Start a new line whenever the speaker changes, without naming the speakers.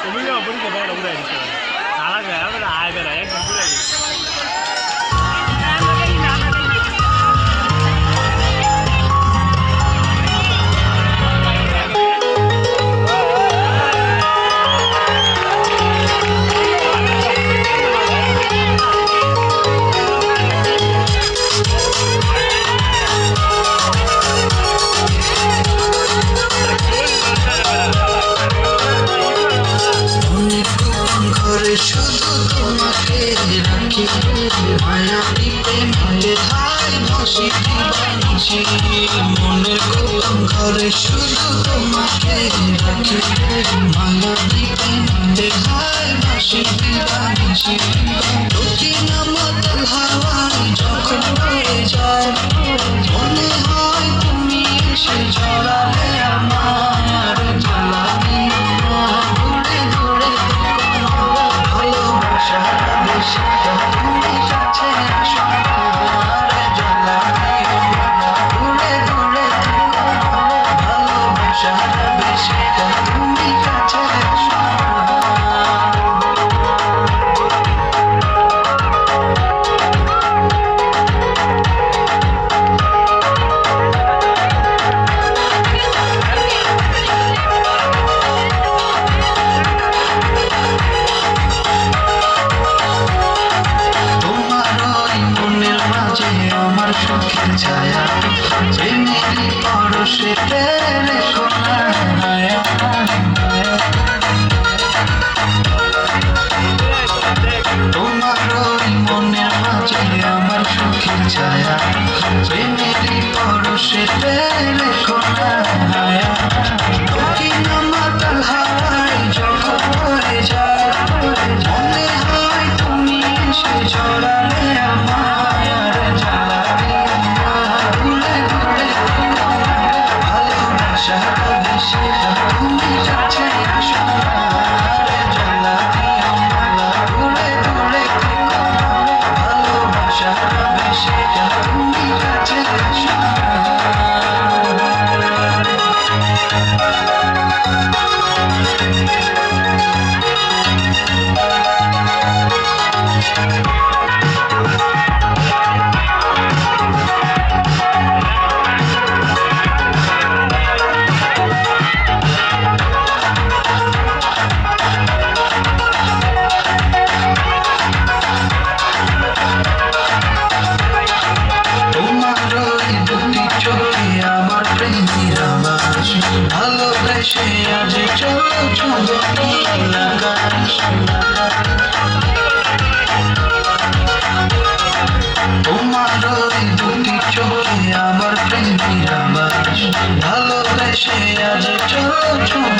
우리가 버리고 내가 오래 했어. 나라가 아무나 아이들아 약간 그래.
শুধু তোমাকে রাখি মায়া দিতে মাঝে ধাই ভাসি দিবানিছি মনের গোপন ঘরে শুধু তোমাকে রাখি মায়া দিতে মাঝে ধাই ভাসি দিবানিছি দক্ষিণ মাতাল হাওয়ায় যখন বয়ে যায় মনে হয় তুমি এসে জড়ালে আমার জ্বালানি ঘুরে ঘুরে সারা দেশে তুমি কাছে আসো আরে জ্বালানি ঘুরে ঘুরে ভালোবাসা বেশি তুমি কাছে আসো আমার সুখের ছায়া প্রেমেরই পরশে রেখো না তোমার ওই মনের মাঝে আমার সুখের ছায়া প্রেমেরই পরশে রেখো না দক্ষিণ মাতাল হাওয়ায় যখন বয়ে যায় মনে হয় তুমি এসে জড়ালে আমার সারা দেশে তুমি কাছে আসো জ্বালানি ঘুরে ঘুরে ভালোবাসা বেশি তুমি কাছে আসো ভালোবেসে আজ চলো চলো আকাশ তোমার ওই দুটি চোখে আমার প্রেমের আবাস ভালোবেসে আজ চলো চলো